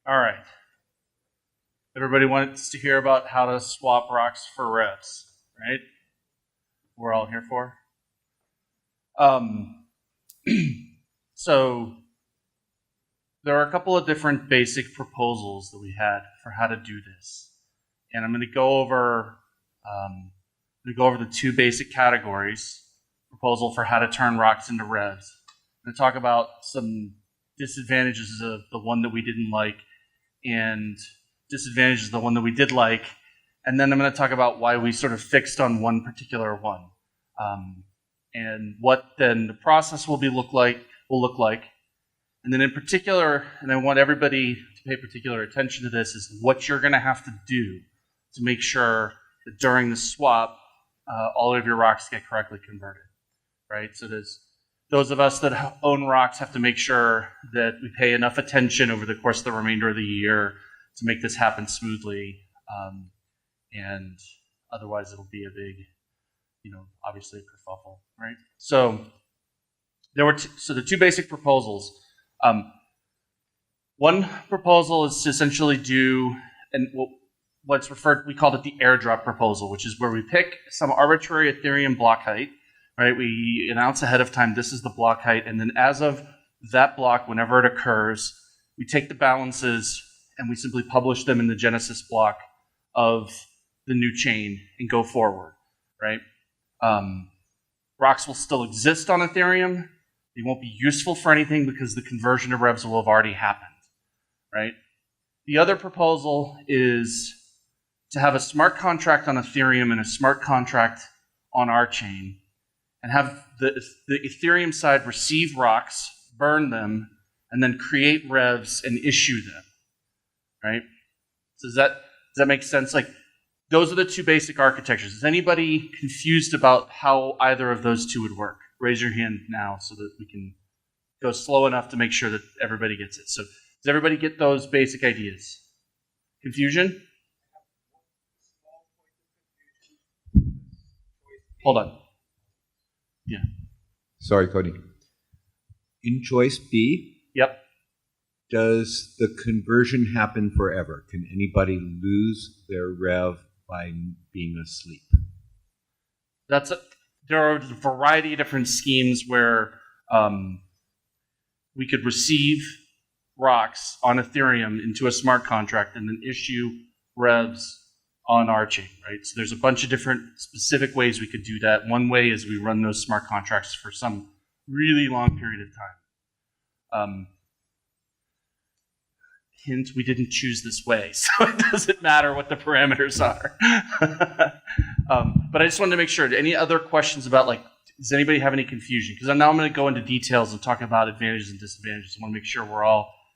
All right. Everybody wants to hear about how to swap rocks for revs, right? We're all here for. So there are a couple of different basic proposals that we had for how to do this, and I'm going to go over the two basic categories. Proposal for how to turn rocks into revs. I'm going to talk about some disadvantages of the one that we didn't like and disadvantages of the one that we did like, and then I'm going to talk about why we sort of fixed on one particular one, and what then the process will look like. And then in particular, and I want everybody to pay particular attention to this, is what you're going to have to do to make sure that during the swap, all of your rocks get correctly converted, right? So those of us that own rocks have to make sure that we pay enough attention over the course of the remainder of the year to make this happen smoothly, and otherwise it'll be a big, obviously a kerfuffle, right? So the two basic proposals. One proposal is to essentially do, and we called it the airdrop proposal, which is where we pick some arbitrary Ethereum block height, right? We announce ahead of time this is the block height, and then as of that block, whenever it occurs, we take the balances and we simply publish them in the Genesis block of the new chain and go forward, right? Rocks will still exist on Ethereum. They won't be useful for anything because the conversion of revs will have already happened, right? The other proposal is to have a smart contract on Ethereum and a smart contract on RChain, and have the Ethereum side receive rocks, burn them, and then create revs and issue them, right? So does that make sense? Like, those are the two basic architectures. Is anybody confused about how either of those two would work? Raise your hand now so that we can go slow enough to make sure that everybody gets it. So does everybody get those basic ideas? Confusion? Hold on. Yeah. Sorry, Cody. In choice B, yep. Does the conversion happen forever? Can anybody lose their rev by being asleep? There are a variety of different schemes where we could receive rocks on Ethereum into a smart contract and then issue revs on RChain, right? So there's a bunch of different specific ways we could do that. One way is we run those smart contracts for some really long period of time. Hint, we didn't choose this way, so it doesn't matter what the parameters are. But I just wanted to make sure. Any other questions about, does anybody have any confusion? Because now I'm going to go into details and talk about advantages and disadvantages. I want to make sure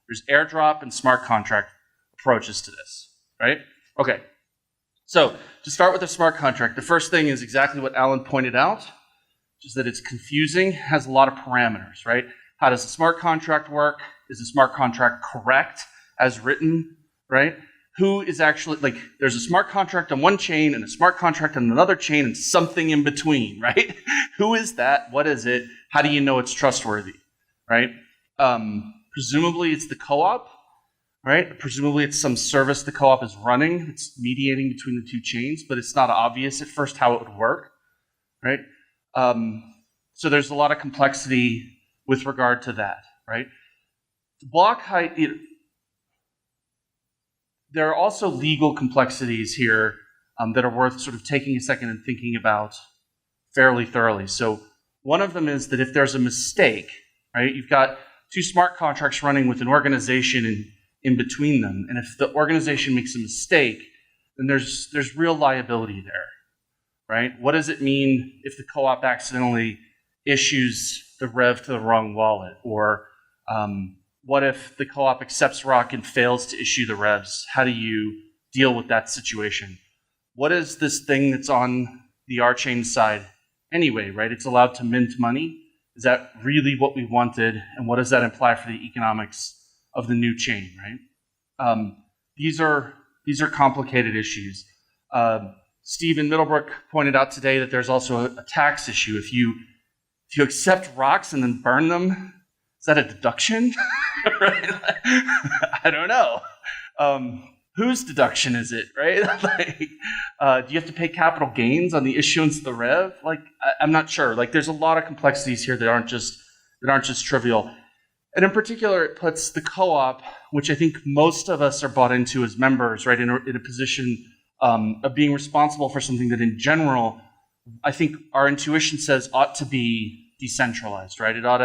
there's airdrop and smart contract approaches to this, right? Okay. So to start with the smart contract, the first thing is exactly what Alan pointed out, which is that it's confusing, has a lot of parameters, right? How does a smart contract work? Is a smart contract correct as written, right? Who is actually, there's a smart contract on one chain and a smart contract on another chain and something in between, right? Who is that? What is it? How do you know it's trustworthy, right? Presumably it's the co-op, right? Presumably it's some service the co-op is running. It's mediating between the two chains, but it's not obvious at first how it would work, right? So there's a lot of complexity with regard to that, right? The block height, there are also legal complexities here that are worth sort of taking a second and thinking about fairly thoroughly. So one of them is that if there's a mistake, right, you've got two smart contracts running with an organization in between them, and if the organization makes a mistake, then there's real liability there, right? What does it mean if the co-op accidentally issues the rev to the wrong wallet? Or what if the co-op accepts Rhoc and fails to issue the revs? How do you deal with that situation? What is this thing that's on the RChain side anyway, right? It's allowed to mint money. Is that really what we wanted? And what does that imply for the economics of the new chain, right? These are complicated issues. Steve in Middlebrook pointed out today that there's also a tax issue. If you accept rocks and then burn them, Is that a deduction? Right? I don't know. Whose deduction is it, right? Like, do you have to pay capital gains on the issuance of the rev? Like, I'm not sure. Like, there's a lot of complexities here that aren't just trivial. And in particular, it puts the co-op, which I think most of us are bought into as members, right, in a position of being responsible for something that, in general, I think our intuition says ought to be decentralized, right? It ought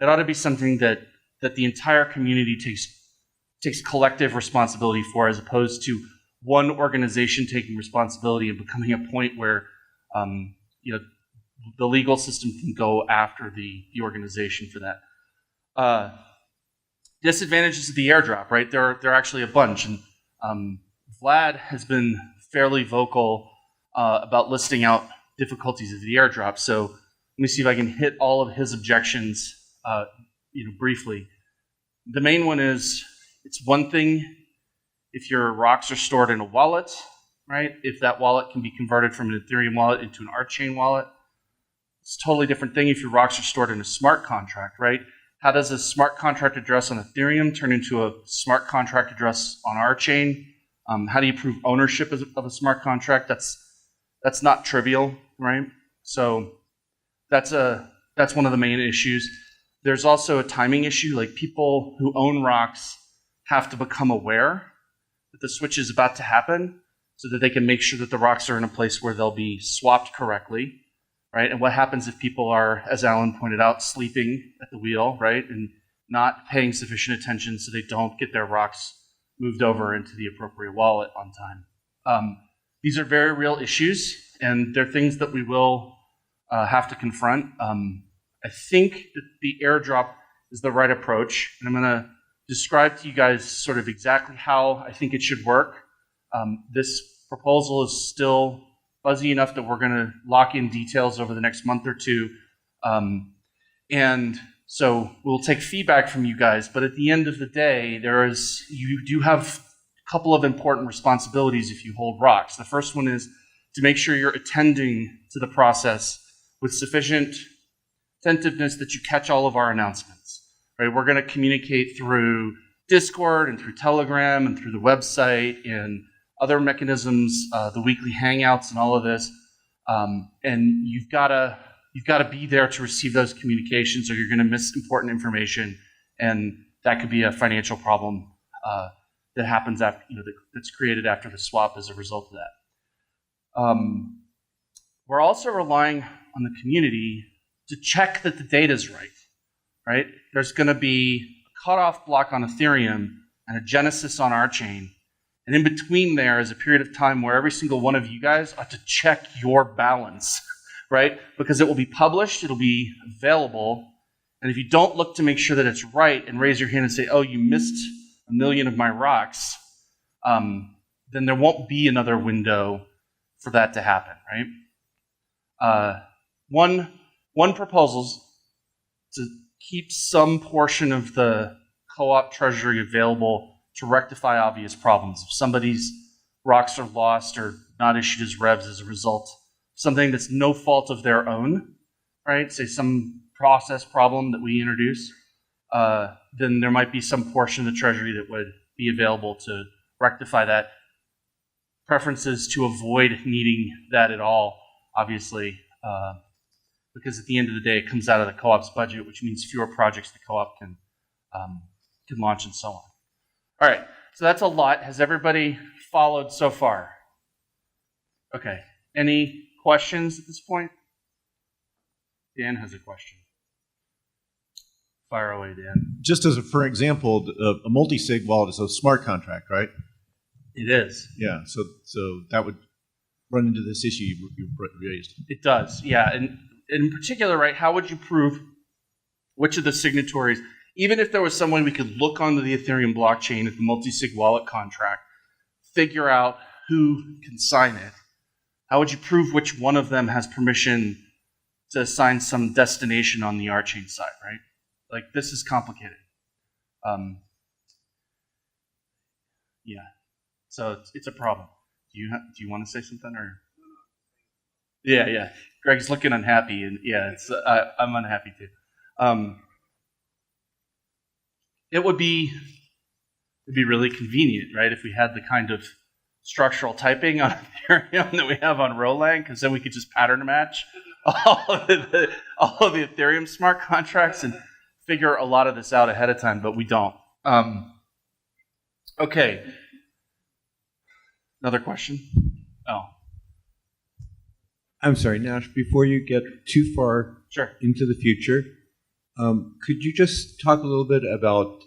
to be something that the entire community takes collective responsibility for, as opposed to one organization taking responsibility and becoming a point where the legal system can go after the organization for that. Disadvantages of the airdrop, right? There are actually a bunch, and Vlad has been fairly vocal about listing out difficulties of the airdrop. So let me see if I can hit all of his objections, briefly. The main one is, it's one thing if your rocks are stored in a wallet, right? If that wallet can be converted from an Ethereum wallet into an RChain wallet. It's a totally different thing if your rocks are stored in a smart contract, right? How does a smart contract address on Ethereum turn into a smart contract address on RChain? How do you prove ownership of a smart contract? That's not trivial, right? So that's one of the main issues. There's also a timing issue. Like, people who own rocks have to become aware that the switch is about to happen so that they can make sure that the rocks are in a place where they'll be swapped correctly, right? And what happens if people are, as Alan pointed out, sleeping at the wheel, right? And not paying sufficient attention so they don't get their rocks moved over into the appropriate wallet on time. These are very real issues, and they're things that we will have to confront. I think that the airdrop is the right approach, and I'm going to describe to you guys sort of exactly how I think it should work. This proposal is still fuzzy enough that we're going to lock in details over the next month or two. And so we'll take feedback from you guys, but at the end of the day, you do have a couple of important responsibilities if you hold rocks. The first one is to make sure you're attending to the process with sufficient attentiveness that you catch all of our announcements. Right? We're going to communicate through Discord and through Telegram and through the website and other mechanisms, the weekly hangouts and all of this. And you've got to be there to receive those communications, or you're going to miss important information, and that could be a financial problem that happens after, that's created after the swap as a result of that. We're also relying on the community to check that the data is right? There's going to be a cutoff block on Ethereum and a genesis on RChain. And in between there is a period of time where every single one of you guys ought to check your balance, right? Because it will be published, it'll be available. And if you don't look to make sure that it's right and raise your hand and say, oh, you missed 1 million of my rocks, then there won't be another window for that to happen, right? One proposal is to keep some portion of the co-op treasury available to rectify obvious problems. If somebody's rocks are lost or not issued as revs as a result of something that's no fault of their own, right? Say some process problem that we introduce, then there might be some portion of the treasury that would be available to rectify that. Preferences to avoid needing that at all, obviously, because at the end of the day, it comes out of the co-op's budget, which means fewer projects the co-op can launch and so on. All right, so that's a lot. Has everybody followed so far? Okay, any questions at this point? Dan has a question. Fire away, Dan. Just for example, a multi-sig wallet is a smart contract, right? It is. Yeah, so that would run into this issue you raised. It does, yeah. And in particular, right, how would you prove which of the signatories, even if there was someone we could look onto the Ethereum blockchain at the multi-sig wallet contract, figure out who can sign it, how would you prove which one of them has permission to assign some destination on the RChain side, right? Like, this is complicated. Yeah, so it's a problem. Do you want to say something, or? Yeah. Greg's looking unhappy, and yeah, I'm unhappy too. It would be really convenient, right, if we had the kind of structural typing on Ethereum that we have on Rolang, because then we could just pattern match all of the Ethereum smart contracts and figure a lot of this out ahead of time, but we don't. Okay. Another question? Oh. I'm sorry, Nash, before you get too far Sure. into the future, could you just talk a little bit about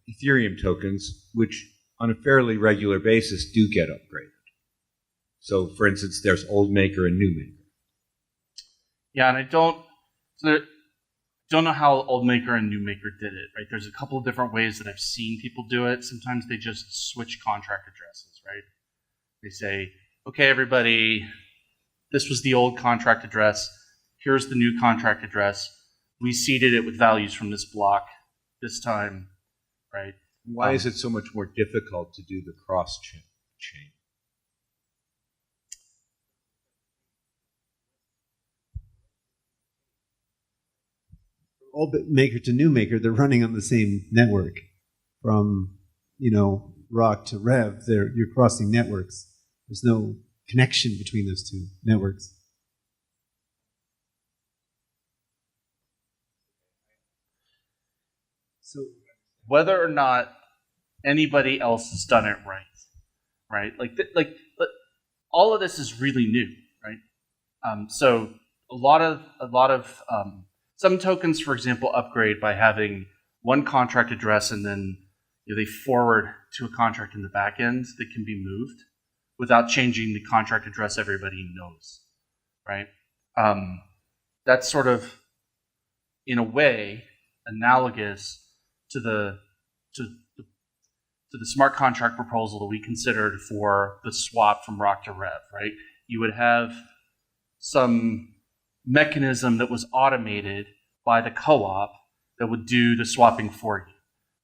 Ethereum tokens, which on a fairly regular basis do get upgraded? So, for instance, there's old maker and new maker. Yeah, and I don't know how old maker and new maker did it, right? There's a couple of different ways that I've seen people do it. Sometimes they just switch contract addresses, right? They say, okay, everybody, this was the old contract address. Here's the new contract address. We seeded it with values from this block this time, right? Why is it so much more difficult to do the cross-chain? Old maker to new maker, they're running on the same network. From, Rhoc to Rev, you're crossing networks. There's no connection between those two networks. So whether or not anybody else has done it right? Like all of this is really new, right? So a lot of some tokens, for example, upgrade by having one contract address and then they forward to a contract in the back end that can be moved without changing the contract address everybody knows, right? That's sort of, in a way, analogous to the smart contract proposal that we considered for the swap from Rhoc to Rev, right? You would have some mechanism that was automated by the co-op that would do the swapping for you,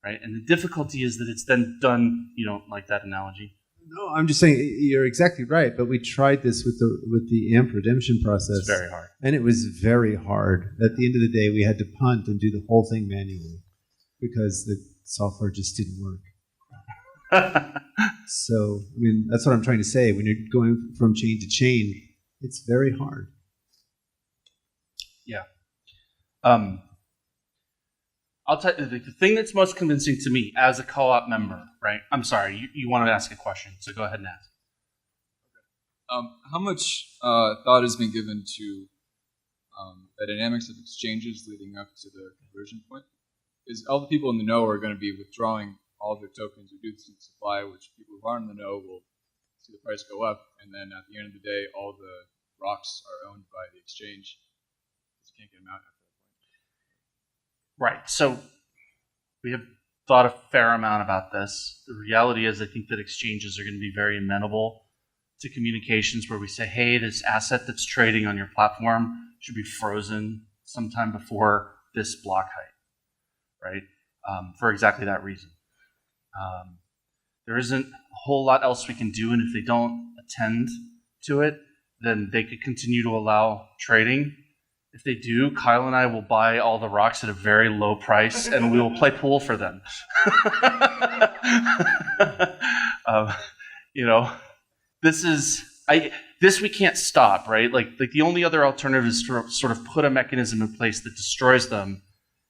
right? And the difficulty is that it's then done. You don't like that analogy? no, I'm just saying you're exactly right. But we tried this with the AMP redemption process. It's very hard, and it was very hard. At the end of the day, we had to punt and do the whole thing manually because the software just didn't work. So, that's what I'm trying to say. When you're going from chain to chain, it's very hard. Yeah. I'll tell you, the thing that's most convincing to me as a co-op member, right? I'm sorry, you wanted to ask a question, so go ahead and ask. How much thought has been given to the dynamics of exchanges leading up to the conversion point? Is all the people in the know are going to be withdrawing all of their tokens reducing supply, which people who aren't in the know will see the price go up, and then at the end of the day, all the rocks are owned by the exchange. You can't get them out after that point. Right. So we have thought a fair amount about this. The reality is I think that exchanges are going to be very amenable to communications where we say, hey, this asset that's trading on your platform should be frozen sometime before this block height, right? For exactly that reason. There isn't a whole lot else we can do, and if they don't attend to it, then they could continue to allow trading. If they do, Kyle and I will buy all the rocks at a very low price, and we will play pool for them. This we can't stop, right? Like the only other alternative is to sort of put a mechanism in place that destroys them.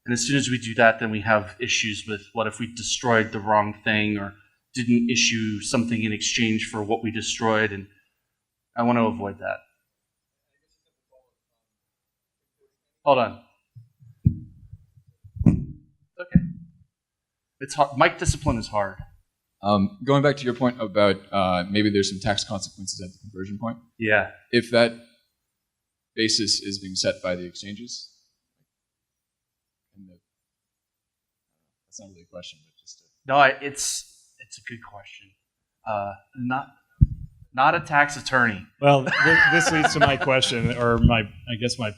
And as soon as we do that, then we have issues with what if we destroyed the wrong thing or didn't issue something in exchange for what we destroyed, and I want to avoid that. Hold on. Okay. It's hard. Mic discipline is hard. Going back to your point about maybe there's some tax consequences at the conversion point. Yeah. If that basis is being set by the exchanges, that's not really a question, but just it's a good question. Not a tax attorney. Well, this leads to my question, or my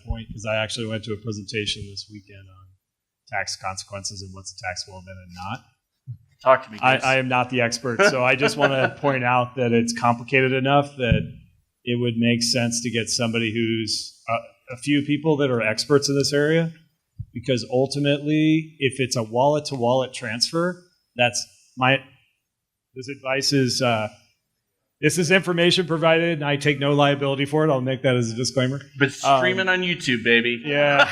point, because I actually went to a presentation this weekend on tax consequences and what's a taxable event and not. Talk to me, guys. I am not the expert, so I just want to point out that it's complicated enough that it would make sense to get somebody who's a few people that are experts in this area because ultimately, if it's a wallet-to-wallet transfer, this advice is, this is information provided, and I take no liability for it. I'll make that as a disclaimer. But streaming on YouTube, baby. Yeah.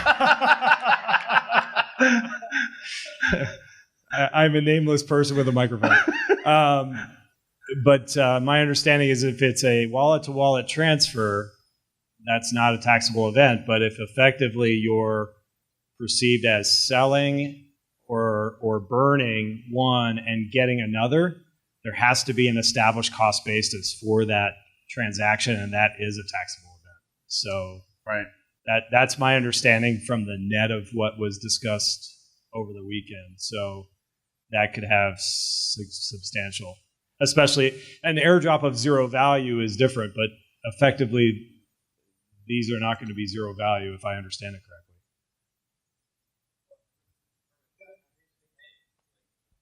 I'm a nameless person with a microphone. But my understanding is if it's a wallet-to-wallet transfer, that's not a taxable event. But if effectively you're perceived as selling or burning one and getting another, there has to be an established cost basis for that transaction, and that is a taxable event. So right. That's my understanding from the net of what was discussed over the weekend. So that could have substantial, especially an airdrop of zero value is different, but effectively these are not going to be zero value if I understand it correctly.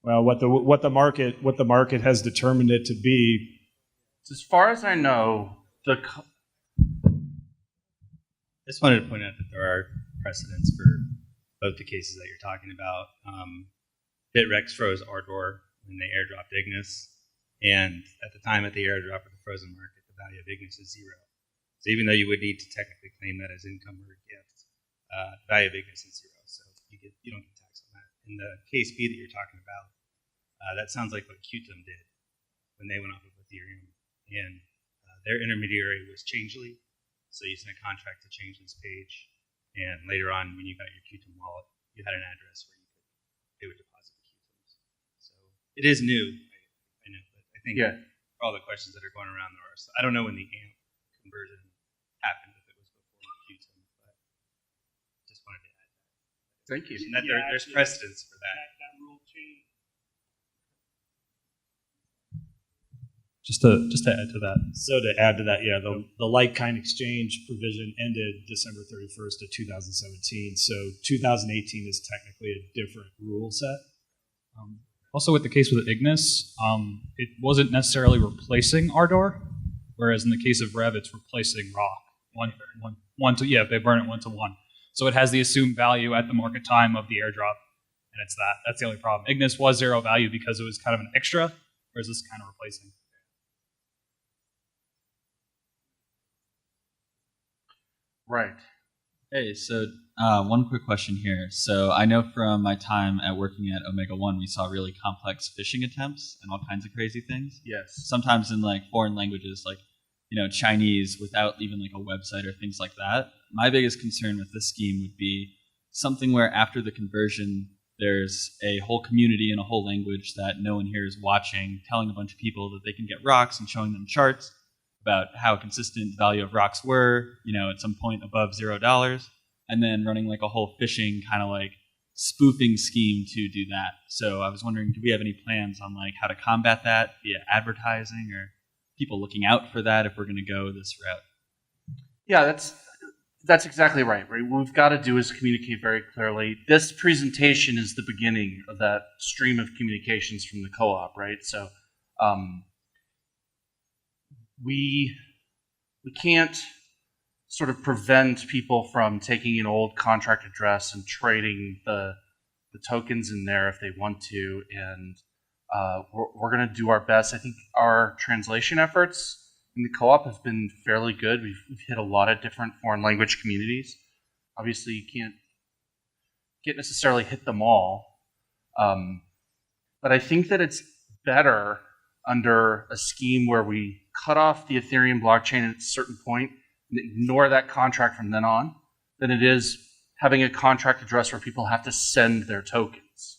Well, what the market has determined it to be. As far as I know, I just wanted to point out that there are precedents for both the cases that you're talking about. Bitrex froze Ardor when they airdropped Ignis, and at the time at the airdrop of the frozen market, the value of Ignis is zero. So even though you would need to technically claim that as income or a gift, the value of Ignis is zero. So you don't get taxed on that. In the case B that you're talking about, that sounds like what Qtum did when they went off of Ethereum, and their intermediary was Changely. So you sent a contract to Changeley's page, and later on, when you got your Qtum wallet, you had an address where they would deposit the Qtums. So it is new, I know, but I think for all the questions that are going around there, I don't know when the AMP conversion happened, if it was before Qtum, but just wanted to add that. Thank you. And that there's precedence for that. That rule change. Just to add to that. So to add to that, yeah, the like-kind exchange provision ended December 31st of 2017. So 2018 is technically a different rule set. Also, with the case with Ignis, it wasn't necessarily replacing Ardor, whereas in the case of Rev, it's replacing Rhoc. They burn it 1-to-1. So it has the assumed value at the market time of the airdrop, and it's that. That's the only problem. Ignis was zero value because it was kind of an extra, whereas this is kind of replacing. Right. Hey, so one quick question here. So I know from my time at working at Omega One, we saw really complex phishing attempts and all kinds of crazy things. Yes. Sometimes in like foreign languages, like Chinese, without even like a website or things like that. My biggest concern with this scheme would be something where after the conversion, there's a whole community and a whole language that no one here is watching, telling a bunch of people that they can get Rhocs and showing them charts about how consistent the value of Rhocs were, at some point above $0, and then running like a whole phishing kind of like spoofing scheme to do that. So I was wondering, do we have any plans on like how to combat that via advertising or people looking out for that if we're going to go this route? Yeah, that's exactly right. Right, what we've got to do is communicate very clearly. This presentation is the beginning of that stream of communications from the co-op, right? So we can't sort of prevent people from taking an old contract address and trading the tokens in there if they want to, and we're going to do our best. I think our translation efforts in the co-op have been fairly good. We've hit a lot of different foreign language communities. Obviously, you can't necessarily hit them all, but I think that it's better under a scheme where we cut off the Ethereum blockchain at a certain point and ignore that contract from then on than it is having a contract address where people have to send their tokens,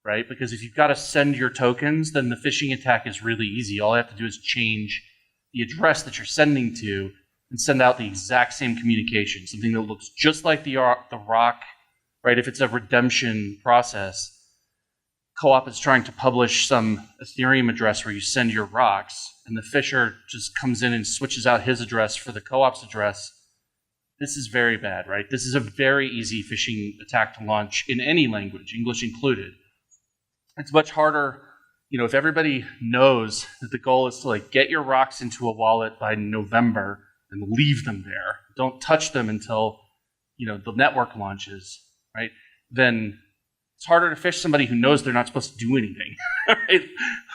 right? Because if you've got to send your tokens, then the phishing attack is really easy. All you have to do is change the address that you're sending to and send out the exact same communication, something that looks just like the Rhoc, right? If it's a redemption process, co-op is trying to publish some Ethereum address where you send your Rhocs, and the phisher just comes in and switches out his address for the co-op's address. This is very bad, right? This is a very easy phishing attack to launch in any language, English included. It's much harder, if everybody knows that the goal is to like get your Rhocs into a wallet by November and leave them there. Don't touch them until, the network launches, right? then it's harder to phish somebody who knows they're not supposed to do anything. Right?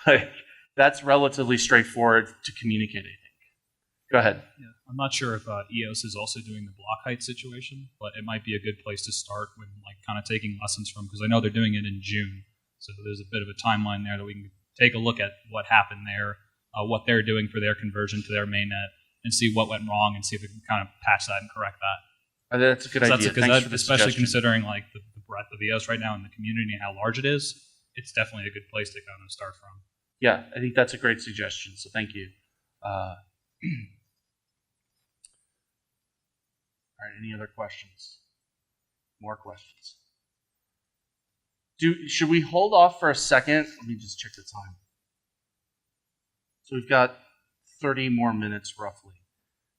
Like, that's relatively straightforward to communicate, I think. Go ahead. Yeah, I'm not sure if EOS is also doing the block height situation, but it might be a good place to start when like kind of taking lessons from, because I know they're doing it in June, so there's a bit of a timeline there that we can take a look at what happened there, what they're doing for their conversion to their mainnet, and see what went wrong, and see if we can kind of patch that and correct that. That's a good idea. Thanks for the especially suggestion. considering like the breadth of EOS right now in the community and how large it is, it's definitely a good place to kind of start from. Yeah, I think that's a great suggestion, so thank you. All right, any other questions? More questions? Should we hold off for a second? Let me just check the time. So we've got 30 more minutes roughly.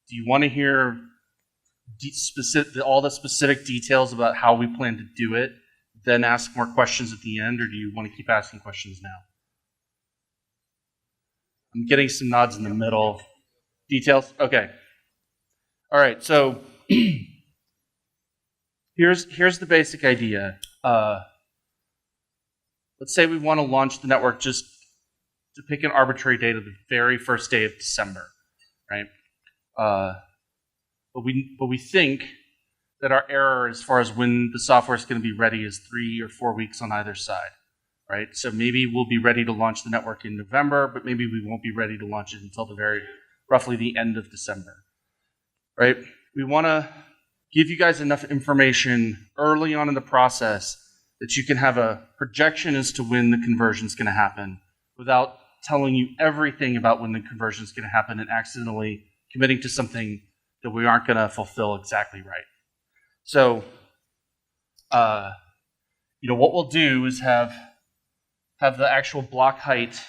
Do you want to hear all the specific details about how we plan to do it, then ask more questions at the end, or do you want to keep asking questions now? I'm getting some nods in the middle. Details? Okay. All right, so here's the basic idea. Let's say we want to launch the network just to pick an arbitrary date of the very first day of December, right? But we think that our error as far as when the software is going to be ready is 3 or 4 weeks on either side, right? So maybe we'll be ready to launch the network in November, but maybe we won't be ready to launch it until roughly the end of December, right? We want to give you guys enough information early on in the process that you can have a projection as to when the conversion is going to happen without telling you everything about when the conversion is going to happen and accidentally committing to something that we aren't going to fulfill exactly right. So, what we'll do is have the actual block height,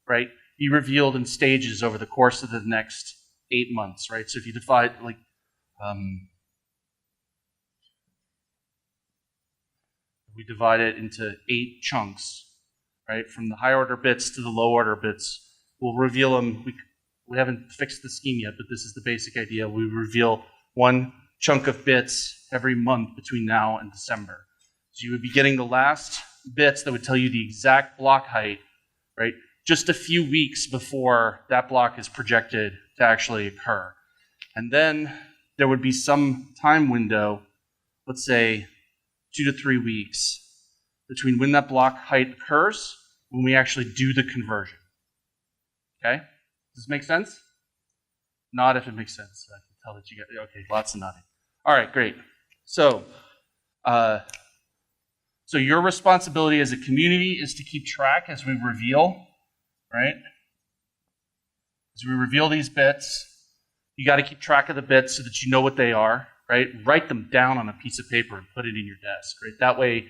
right, be revealed in stages over the course of the next 8 months, right? So if you divide, we divide it into 8 chunks, right? From the high order bits to the low order bits, we'll reveal them. We haven't fixed the scheme yet, but this is the basic idea. We reveal one chunk of bits every month between now and December. So you would be getting the last bits that would tell you the exact block height, right? Just a few weeks before that block is projected to actually occur. And then there would be some time window, let's say 2 to 3 weeks, between when that block height occurs when we actually do the conversion. Okay? Does this make sense? Nod if it makes sense. I can tell that you get, okay, lots of nodding. All right, great. So your responsibility as a community is to keep track as we reveal, right? As we reveal these bits, you got to keep track of the bits so that you know what they are, right? Write them down on a piece of paper and put it in your desk, right? That way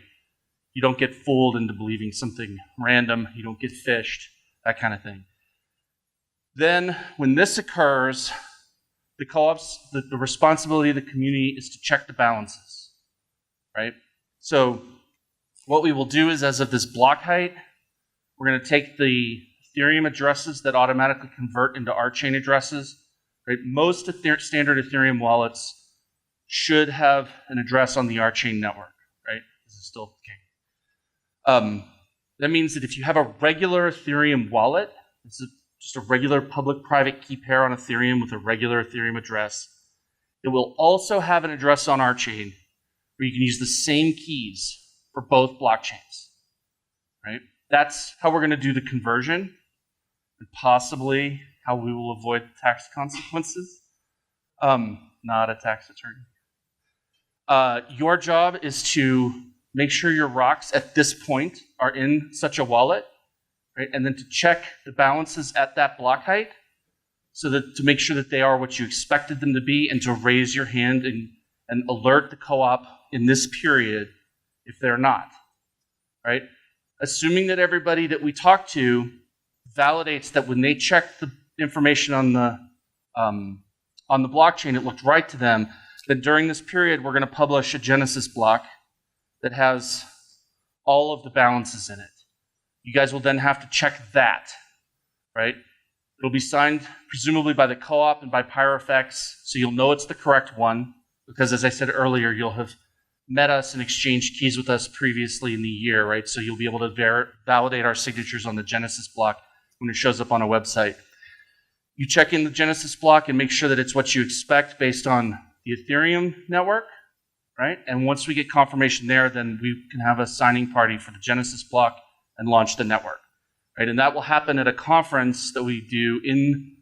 you don't get fooled into believing something random, you don't get phished, that kind of thing. Then when this occurs, the co-ops, the responsibility of the community is to check the balances, right? So what we will do is, as of this block height, we're going to take the Ethereum addresses that automatically convert into RChain addresses, right? Most standard Ethereum wallets should have an address on the RChain network, right? This is still the case. That means that if you have a regular Ethereum wallet, it's just a regular public-private key pair on Ethereum with a regular Ethereum address, it will also have an address on RChain where you can use the same keys for both blockchains, right? That's how we're going to do the conversion and possibly how we will avoid tax consequences. Not a tax attorney. Your job is to make sure your rocks at this point are in such a wallet, right? And then to check the balances at that block height so that to make sure that they are what you expected them to be, and to raise your hand and alert the co-op in this period if they're not, right? Assuming that everybody that we talk to validates that when they check the information on the blockchain, it looked right to them, then during this period, we're going to publish a Genesis block that has all of the balances in it. You guys will then have to check that, right? It'll be signed presumably by the co-op and by Pyrofex, so you'll know it's the correct one, because as I said earlier, you'll have met us and exchanged keys with us previously in the year, right? So you'll be able to validate our signatures on the Genesis block when it shows up on a website. You check in the Genesis block and make sure that it's what you expect based on the Ethereum network, right? And once we get confirmation there, then we can have a signing party for the Genesis block and launch the network, right? And that will happen at a conference that we do in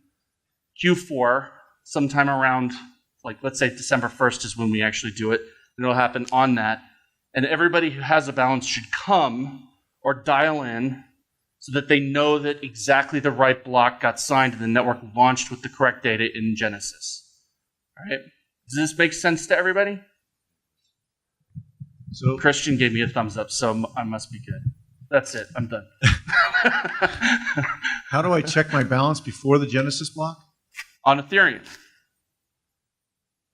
Q4, sometime around, like, let's say December 1st is when we actually do it, and it'll happen on that. And everybody who has a balance should come or dial in so that they know that exactly the right block got signed and the network launched with the correct data in Genesis. All right? Does this make sense to everybody? So Christian gave me a thumbs up, so I must be good. That's it. I'm done. how do I check my balance before the Genesis block? On Ethereum,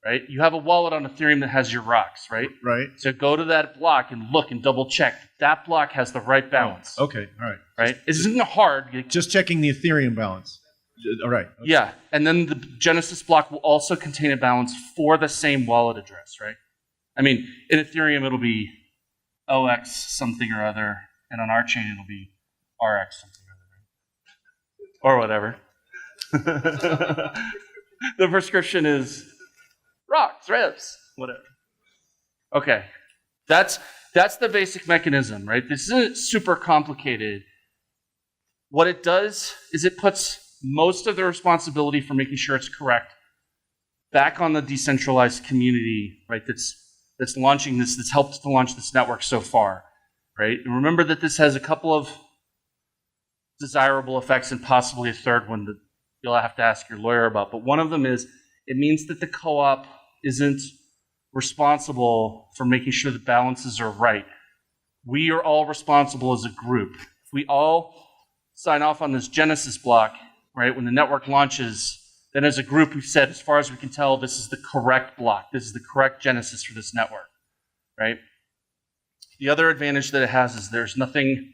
right? You have a wallet on Ethereum that has your rocks, right? Right. So go to that block and look and double check. That block has the right balance, Okay. All right. right? It isn't hard. Just checking the Ethereum balance. All right. Okay. Yeah, and then the Genesis block will also contain a balance for the same wallet address, right? I mean, in Ethereum, it'll be OX something or other, and on RChain, it'll be RX something or other, right? Or whatever. The prescription is rocks, revs, whatever. Okay, that's the basic mechanism, right? This isn't super complicated. What it does is it puts most of the responsibility for making sure it's correct back on the decentralized community, right? That's launching this, that's helped to launch this network so far, right? And remember that this has a couple of desirable effects and possibly a third one that you'll have to ask your lawyer about. But one of them is it means that the co-op isn't responsible for making sure the balances are right. We are all responsible as a group. If we all sign off on this Genesis block, right, when the network launches, then as a group we've said, as far as we can tell, this is the correct block. This is the correct Genesis for this network, right? The other advantage that it has is there's nothing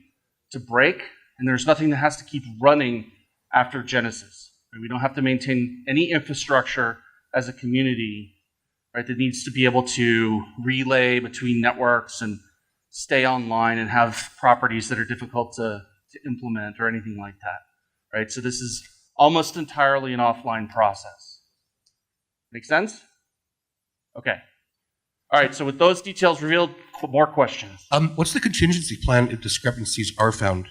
to break, and there's nothing that has to keep running after Genesis. Right? We don't have to maintain any infrastructure as a community, right, that needs to be able to relay between networks and stay online and have properties that are difficult to implement or anything like that, right? So this is almost entirely an offline process. Make sense? Okay. All right, so with those details revealed, more questions. What's the contingency plan if discrepancies are found?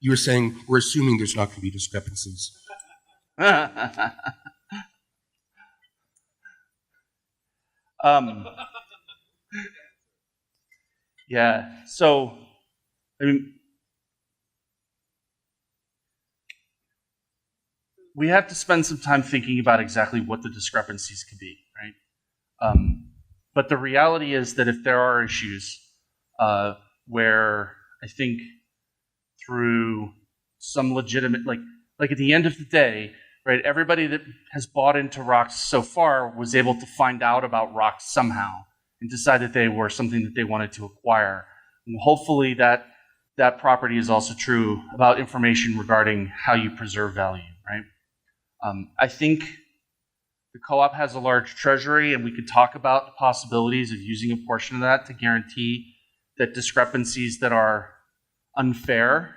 You were saying we're assuming there's not going to be discrepancies. Yeah, so, I mean, we have to spend some time thinking about exactly what the discrepancies could be, right? But the reality is that if there are issues where I think through some legitimate, like at the end of the day, right, everybody that has bought into Rhoc so far was able to find out about Rhoc somehow and decide that they were something that they wanted to acquire. And hopefully that property is also true about information regarding how you preserve value, right? I think the co-op has a large treasury, and we could talk about the possibilities of using a portion of that to guarantee that discrepancies that are unfair,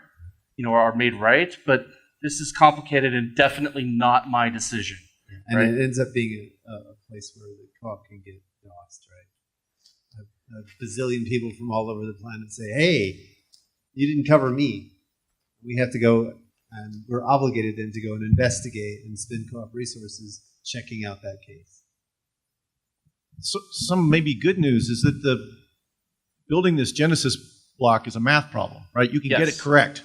are made right. But this is complicated and definitely not my decision. And right? it ends up being a place where the co-op can get lost, right? A bazillion people from all over the planet say, hey, you didn't cover me. We have to go, and we're obligated then to go and investigate and spend co-op resources checking out that case. So, some maybe good news is that the building this Genesis block is a math problem, right? You can get it correct.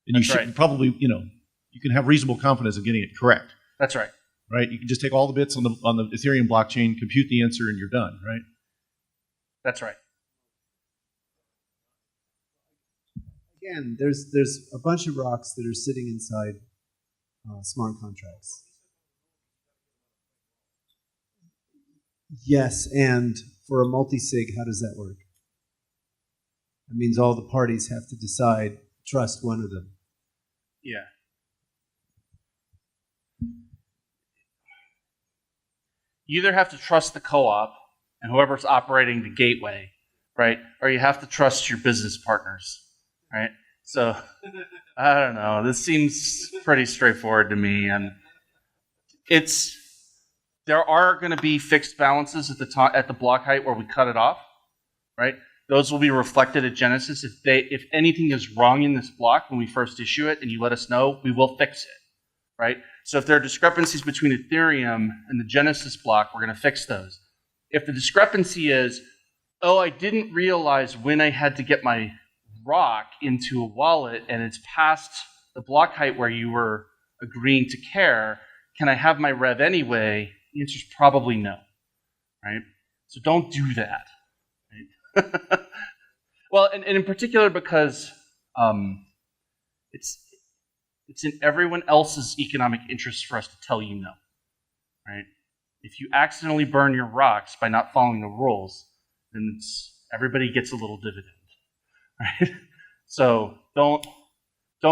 And That's you should right. probably, you can have reasonable confidence of getting it correct. That's right. Right? You can just take all the bits on the Ethereum blockchain, compute the answer, and you're done, right? That's right. Again, there's a bunch of rocks that are sitting inside smart contracts. Yes, and for a multi-sig, how does that work? That means all the parties have to trust one of them. Yeah. You either have to trust the co-op, and whoever's operating the gateway, right? Or you have to trust your business partners, right? So I don't know. This seems pretty straightforward to me, and there are going to be fixed balances at the block height where we cut it off, right? Those will be reflected at Genesis. If anything is wrong in this block when we first issue it, and you let us know, we will fix it, right? So if there are discrepancies between Ethereum and the Genesis block, we're going to fix those. If the discrepancy is, oh, I didn't realize when I had to get my Rhoc into a wallet and it's past the block height where you were agreeing to care, can I have my Rev anyway? The answer is probably no, right? So don't do that. Right? Well, and in particular because it's in everyone else's economic interest for us to tell you no, right? If you accidentally burn your rocks by not following the rules, then everybody gets a little dividend, right? So don't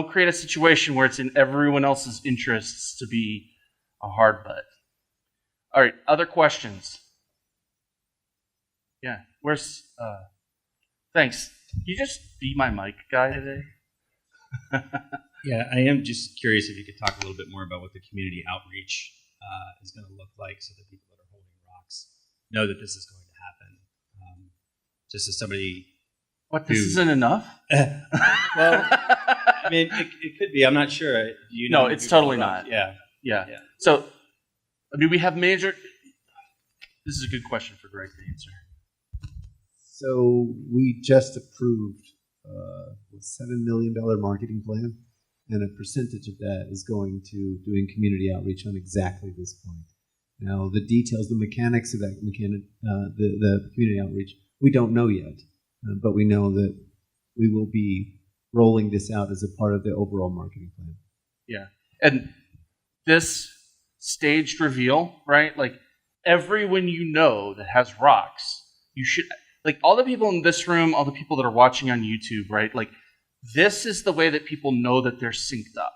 create a situation where it's in everyone else's interests to be a hard butt. All right, other questions? Yeah, thanks. Can you just be my mic guy today? Yeah, I am just curious if you could talk a little bit more about what the community outreach is going to look like so that people that are holding rocks know that this is going to happen. Just as somebody... What, this isn't enough? Well, I mean, it could be. I'm not sure. No, it's totally not. Yeah. So, I mean, we have major... This is a good question for Greg to answer. So we just approved a $7 million marketing plan, and a percentage of that is going to doing community outreach on exactly this point. Now, the details, the mechanics of that the community outreach, we don't know yet, but we know that we will be rolling this out as a part of the overall marketing plan. Yeah, and this staged reveal, right? Like, everyone you know that has rocks, you should... Like, all the people in this room, all the people that are watching on YouTube, right? Like, this is the way that people know that they're synced up,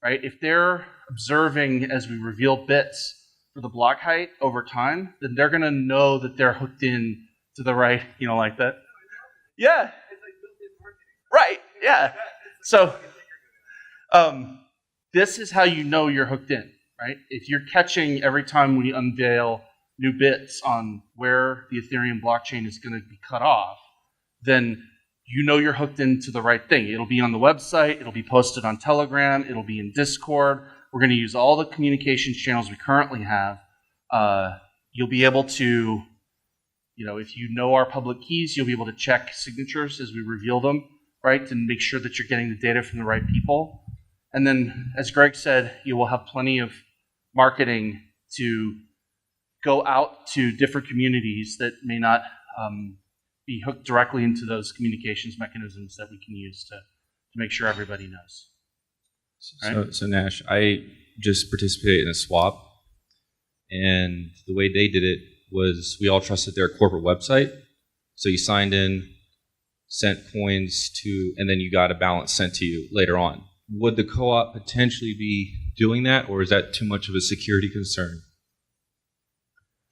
right? If they're observing as we reveal bits for the block height over time, then they're going to know that they're hooked in to the right, like that. Yeah. It's like built-in marketing. Right, yeah. So, this is how you know you're hooked in, right? If you're catching every time we unveil new bits on where the Ethereum blockchain is going to be cut off, then you know you're hooked into the right thing. It'll be on the website, it'll be posted on Telegram, it'll be in Discord. We're going to use all the communications channels we currently have. You'll be able to, if you know our public keys, you'll be able to check signatures as we reveal them, right? To make sure that you're getting the data from the right people. And then, as Greg said, you will have plenty of marketing to go out to different communities that may not be hooked directly into those communications mechanisms that we can use to make sure everybody knows. Right? So Nash, I just participated in a swap, and the way they did it was we all trusted their corporate website. So you signed in, sent coins to, and then you got a balance sent to you later on. Would the co-op potentially be doing that, or is that too much of a security concern?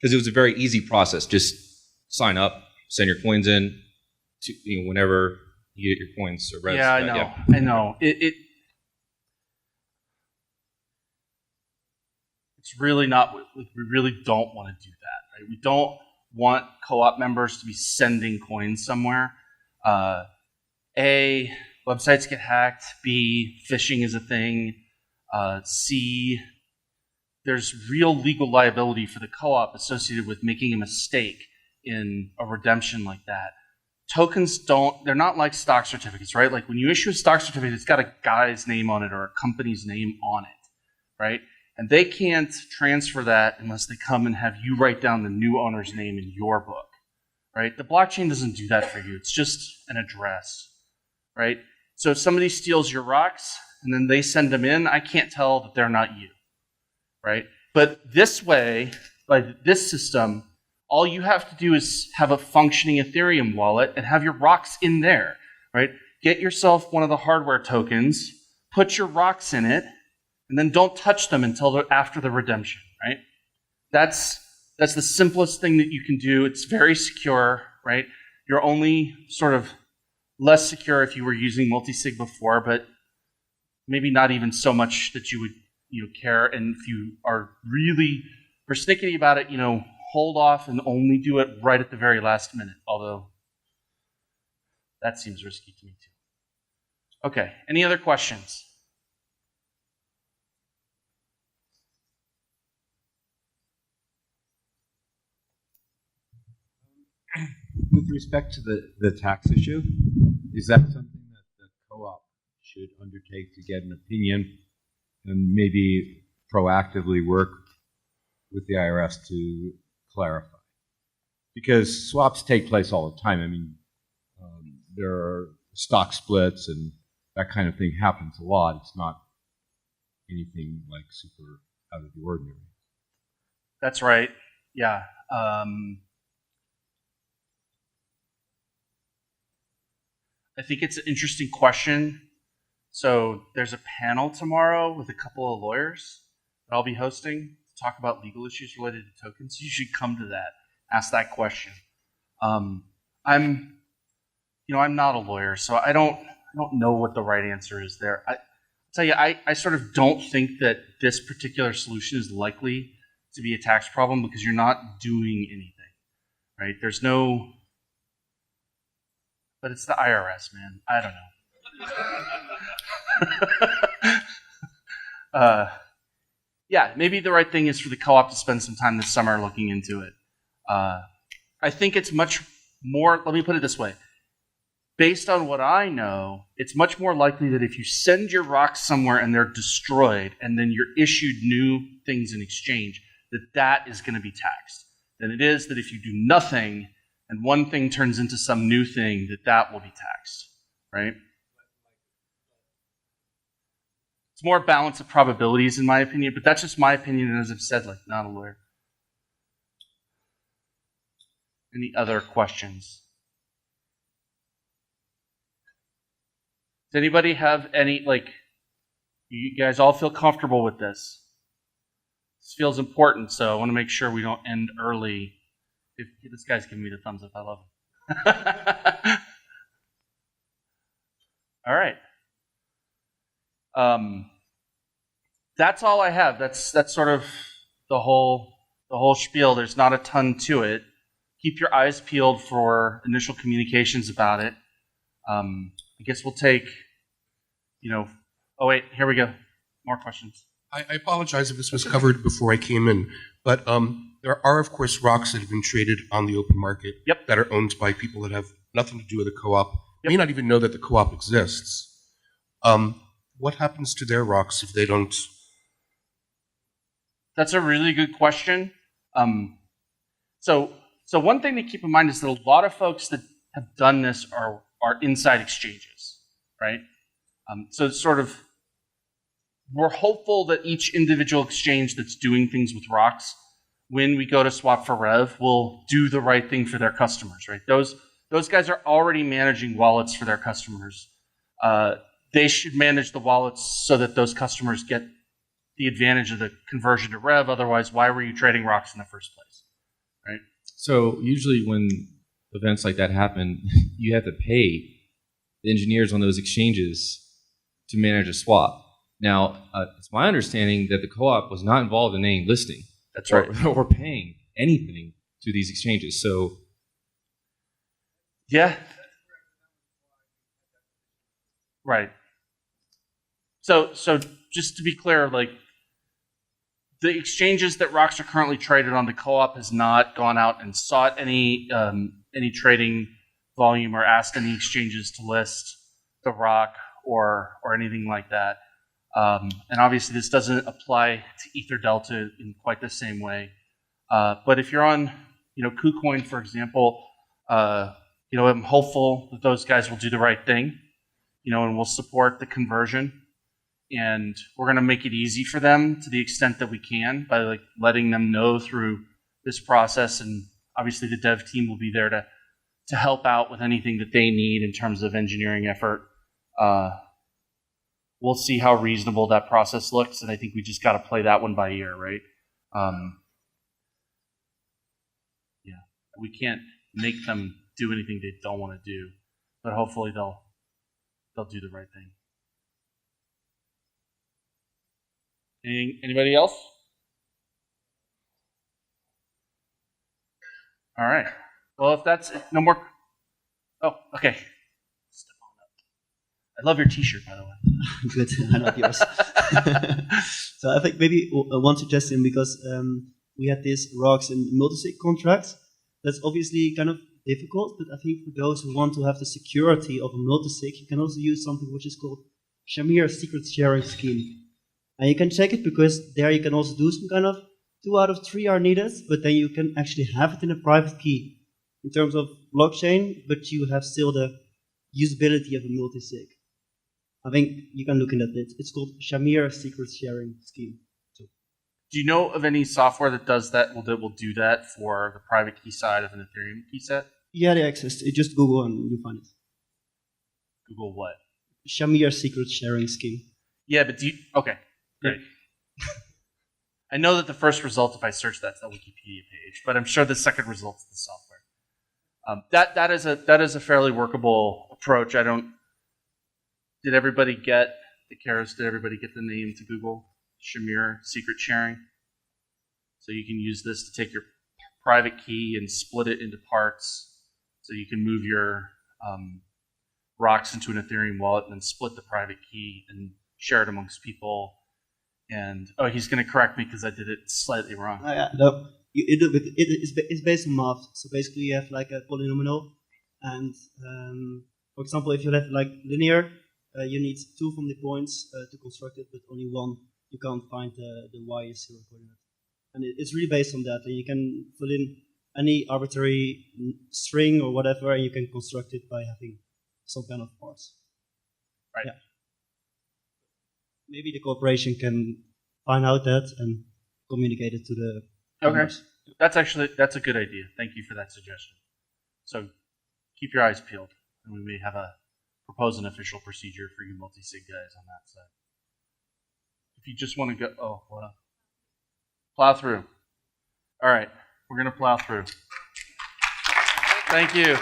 Because it was a very easy process. Just sign up, send your coins in, to, whenever you get your coins. Or yeah, I know. Yeah. I know. It's really not. We really don't want to do that. Right? We don't want co-op members to be sending coins somewhere. A, websites get hacked. B, phishing is a thing. C, there's real legal liability for the co-op associated with making a mistake in a redemption like that. Tokens they're not like stock certificates, right? Like when you issue a stock certificate, it's got a guy's name on it or a company's name on it, right? And they can't transfer that unless they come and have you write down the new owner's name in your book, right? The blockchain doesn't do that for you. It's just an address, right? So if somebody steals your rocks and then they send them in, I can't tell that they're not you. Right? But this way, like this system, all you have to do is have a functioning Ethereum wallet and have your rocks in there, right? Get yourself one of the hardware tokens, put your rocks in it, and then don't touch them until after the redemption, right? That's That's the simplest thing that you can do. It's very secure, right? You're only sort of less secure if you were using multisig before, but maybe not even so much that you would care. And if you are really persnickety about it, hold off and only do it right at the very last minute. Although that seems risky to me too. Okay, any other questions? With respect to the tax issue, is that something that the co-op should undertake to get an opinion and maybe proactively work with the IRS to clarify? Because swaps take place all the time. I mean, there are stock splits and that kind of thing happens a lot. It's not anything like super out of the ordinary. That's right. Yeah. I think it's an interesting question. So there's a panel tomorrow with a couple of lawyers that I'll be hosting to talk about legal issues related to tokens. You should come to that, ask that question. I'm not a lawyer, so I don't know what the right answer is there. I tell you, I sort of don't think that this particular solution is likely to be a tax problem because you're not doing anything, right? There's no, but it's the IRS, man. I don't know. Yeah, maybe the right thing is for the co-op to spend some time this summer looking into it. I think it's much more, let me put it this way. Based on what I know, it's much more likely that if you send your rocks somewhere and they're destroyed and then you're issued new things in exchange, that is going to be taxed than it is that if you do nothing and one thing turns into some new thing, that will be taxed, right? It's more a balance of probabilities in my opinion, but that's just my opinion, and as I've said, not a lawyer. Any other questions? Does anybody have any, you guys all feel comfortable with this? This feels important, so I want to make sure we don't end early. If this guy's giving me the thumbs up, I love him. All right. That's all I have. That's sort of the whole spiel. There's not a ton to it. Keep your eyes peeled for initial communications about it. I guess we'll take, oh wait, here we go. More questions. I apologize if this was covered before I came in, but there are, of course, rocks that have been traded on the open market that are owned by people that have nothing to do with the co-op. May not even know that the co-op exists. What happens to their rocks if they don't? That's a really good question. So one thing to keep in mind is that a lot of folks that have done this are inside exchanges, right? So it's sort of, we're hopeful that each individual exchange that's doing things with rocks, when we go to swap for Rev, will do the right thing for their customers, right? Those guys are already managing wallets for their customers. They should manage the wallets so that those customers get the advantage of the conversion to Rev. Otherwise, why were you trading rocks in the first place, right? So usually when events like that happen, you have to pay the engineers on those exchanges to manage a swap. Now, it's my understanding that the co-op was not involved in any listing. That's right. Or paying anything to these exchanges. So, yeah. Right. So just to be clear, the exchanges that rocks are currently traded on, the co-op has not gone out and sought any trading volume or asked any exchanges to list the rock or anything like that. And obviously this doesn't apply to Ether Delta in quite the same way. But if you're on, KuCoin, for example, I'm hopeful that those guys will do the right thing, and will support the conversion. And we're going to make it easy for them to the extent that we can by letting them know through this process. And obviously the dev team will be there to help out with anything that they need in terms of engineering effort. We'll see how reasonable that process looks, and I think we just got to play that one by ear, right? We can't make them do anything they don't want to do, but hopefully they'll do the right thing. Anybody else? All right. Well, if that's no more. Oh, okay. Step on up. I love your T-shirt, by the way. Good. I love yours. So I think maybe one suggestion, because we had these Rhocs and multisig contracts. That's obviously kind of difficult, but I think for those who want to have the security of a multisig, you can also use something which is called Shamir secret sharing scheme. And you can check it because there you can also do some kind of 2 out of 3 are needed, but then you can actually have it in a private key in terms of blockchain, but you have still the usability of a multisig. I think you can look into it. It's called Shamir secret sharing scheme. Do you know of any software that does that? Will do that for the private key side of an Ethereum key set? Yeah, they exist. You just Google and you find it. Google what? Shamir secret sharing scheme. Yeah, but okay, great. I know that the first result, if I search that's the Wikipedia page, but I'm sure the second result is the software. That is a fairly workable approach. Did everybody get the Keras? Did everybody get the name to Google? Shamir secret sharing. So you can use this to take your private key and split it into parts. So you can move your Rhocs into an Ethereum wallet and then split the private key and share it amongst people. And he's going to correct me because I did it slightly wrong. No, it's based on math. So basically, you have like a polynomial, and for example, if you have like linear, you need 2 from the points to construct it, but only 1. You can't find the y0 coordinate. And it's really based on that. And you can fill in any arbitrary string or whatever, and you can construct it by having some kind of parts. Right. Yeah. Maybe the corporation can find out that and communicate it to the owners. Okay. That's a good idea. Thank you for that suggestion. So keep your eyes peeled, and we may propose an official procedure for you multi-sig guys on that side. If you just want to go, plow through. All right, we're going to plow through. Thank you.